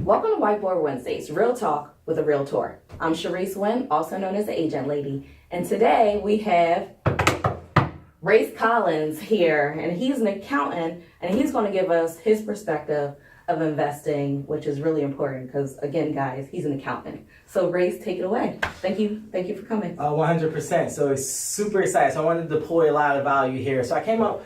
Welcome to Whiteboard Wednesdays, real talk with a realtor. I'm Rayce Rollins, also known as the Agent Lady, and today we have Rayce Rollins here, and he's an accountant, and he's going to give us his perspective of investing, which is really important because, again, guys, he's an accountant. So, Rayce, take it away. Thank you for coming. 100%. So it's super excited. So I wanted to deploy a lot of value here. So I came up,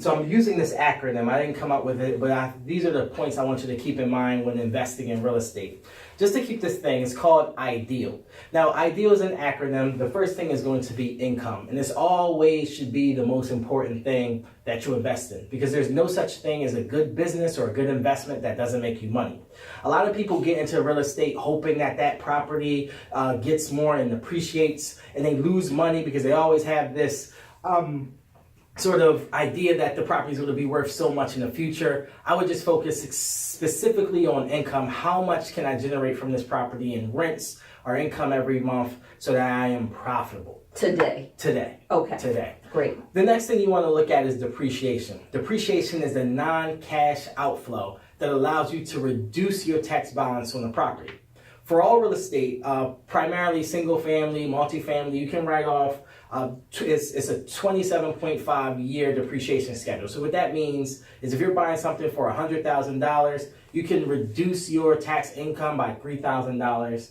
so I'm using this acronym. I didn't come up with it, but these are the points I want you to keep in mind when investing in real estate. Just to keep this thing, it's called IDEAL. Now, IDEAL is an acronym. The first thing is going to be income. And this always should be the most important thing that you invest in, because there's no such thing as a good business or a good investment that doesn't make you money. A lot of people get into real estate hoping that that property gets more and appreciates, and they lose money because they always have this sort of idea that the property is going to be worth so much in the future. I would just focus specifically on income. How much can I generate from this property in rents or income every month so that I am profitable? Today. Okay. Today. Great. The next thing you want to look at is depreciation. Depreciation is a non-cash outflow that allows you to reduce your tax balance on the property. For all real estate, primarily single family, multifamily, you can write off, it's a 27.5 year depreciation schedule. So what that means is if you're buying something for $100,000, you can reduce your tax income by $3,000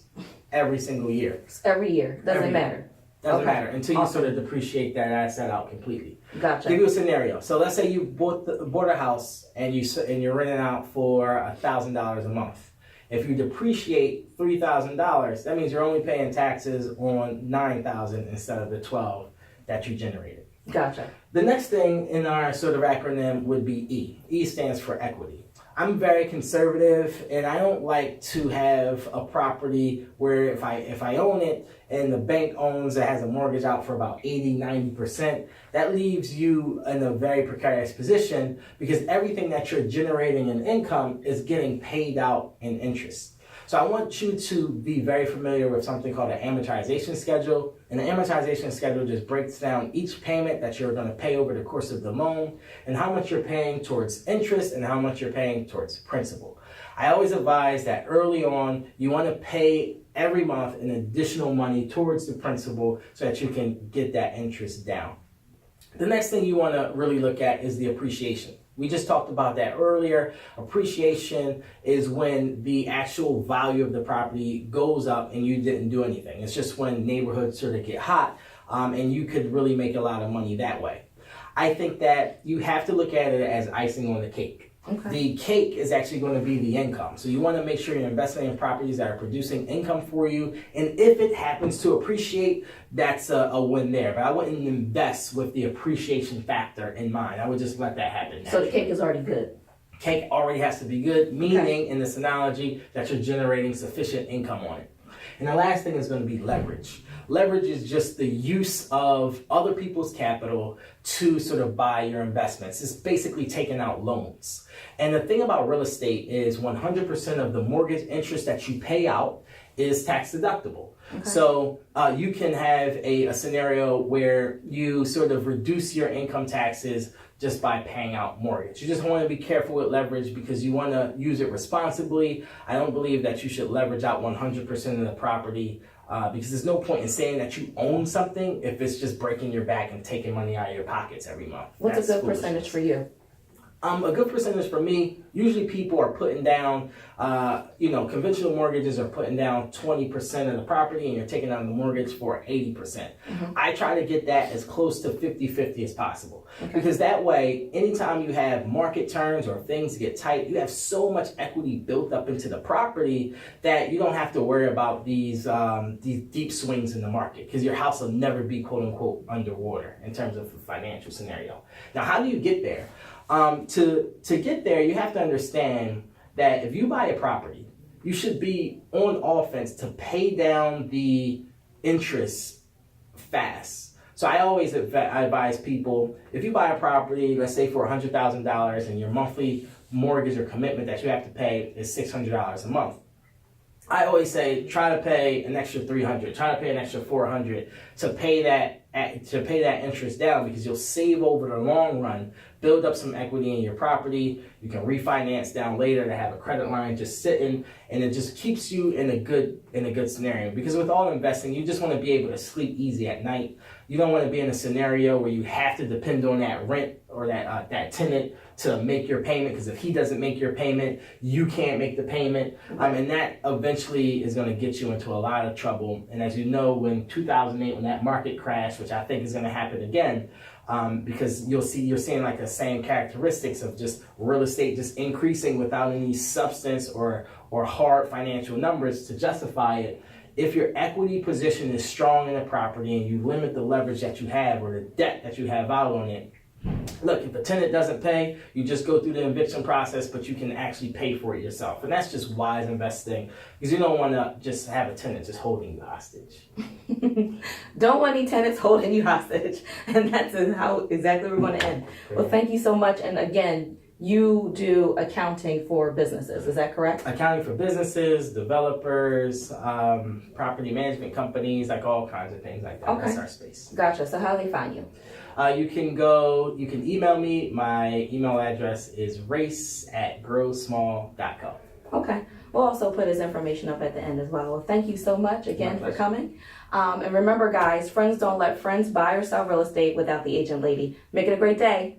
every single year. Every year. Doesn't matter. Doesn't matter until you sort of depreciate that asset out completely. Gotcha. Give you a scenario. So let's say you bought a house and you're renting out for $1,000 a month. If you depreciate $3,000, that means you're only paying taxes on $9,000 instead of the $12,000 that you generated. Gotcha. The next thing in our sort of acronym would be E. E stands for equity. I'm very conservative, and I don't like to have a property where if I own it and the bank owns it, has a mortgage out for about 80-90%, that leaves you in a very precarious position because everything that you're generating in income is getting paid out in interest. So I want you to be very familiar with something called an amortization schedule. And the amortization schedule just breaks down each payment that you're going to pay over the course of the loan and how much you're paying towards interest and how much you're paying towards principal. I always advise that early on, you want to pay every month an additional money towards the principal so that you can get that interest down. The next thing you want to really look at is the appreciation. We just talked about that earlier. Appreciation is when the actual value of the property goes up and you didn't do anything. It's just when neighborhoods sort of get hot and you could really make a lot of money that way. I think that you have to look at it as icing on the cake. Okay. The cake is actually going to be the income. So you want to make sure you're investing in properties that are producing income for you. And if it happens to appreciate, that's a win there. But I wouldn't invest with the appreciation factor in mind. I would just let that happen naturally. So the cake is already good. Cake already has to be good, meaning in this analogy that you're generating sufficient income on it. And the last thing is going to be leverage. Leverage is just the use of other people's capital to sort of buy your investments. It's basically taking out loans. And the thing about real estate is 100% of the mortgage interest that you pay out is tax deductible. Okay. So you can have a scenario where you sort of reduce your income taxes just by paying out mortgage. You just want to be careful with leverage because you want to use it responsibly. I don't believe that you should leverage out 100% of the property because there's no point in saying that you own something if it's just breaking your back and taking money out of your pockets every month. What's a good percentage for you? A good percentage for me, usually people are putting down, conventional mortgages are putting down 20% of the property and you're taking out the mortgage for 80%. Mm-hmm. I try to get that as close to 50-50 as possible. Okay. Because that way, anytime you have market turns or things get tight, you have so much equity built up into the property that you don't have to worry about these deep swings in the market because your house will never be quote unquote underwater in terms of the financial scenario. Now, how do you get there? To get there, you have to understand that if you buy a property, you should be on offense to pay down the interest fast. So I always advise people, if you buy a property, let's say for $100,000 and your monthly mortgage or commitment that you have to pay is $600 a month, I always say try to pay an extra $300, try to pay an extra $400 to pay that to pay that interest down, because you'll save over the long run, build up some equity in your property. You can refinance down later to have a credit line just sitting, and it just keeps you in a good scenario. Because with all investing, you just want to be able to sleep easy at night. You don't want to be in a scenario where you have to depend on that rent or that tenant to make your payment, because if he doesn't make your payment, you can't make the payment. And that eventually is going to get you into a lot of trouble. And as you know, when 2008, when that market crashed, which I think is going to happen again, because you're seeing like the same characteristics of just real estate just increasing without any substance or hard financial numbers to justify it. If your equity position is strong in a property and you limit the leverage that you have or the debt that you have out on it, look, if a tenant doesn't pay, you just go through the eviction process, but you can actually pay for it yourself. And that's just wise investing, because you don't want to just have a tenant just holding you hostage. Don't want any tenants holding you hostage. And that's how exactly we're going to end. Well, thank you so much. And again, you do accounting for businesses, is that correct? Accounting for businesses, developers, property management companies, like all kinds of things like that. Okay. That's our space. Gotcha. So how do they find you? You can email me. My email address is rayce@growsmall.com. Okay. We'll also put his information up at the end as well. Well, thank you so much again for coming. And remember, guys, friends don't let friends buy or sell real estate without the agent lady. Make it a great day.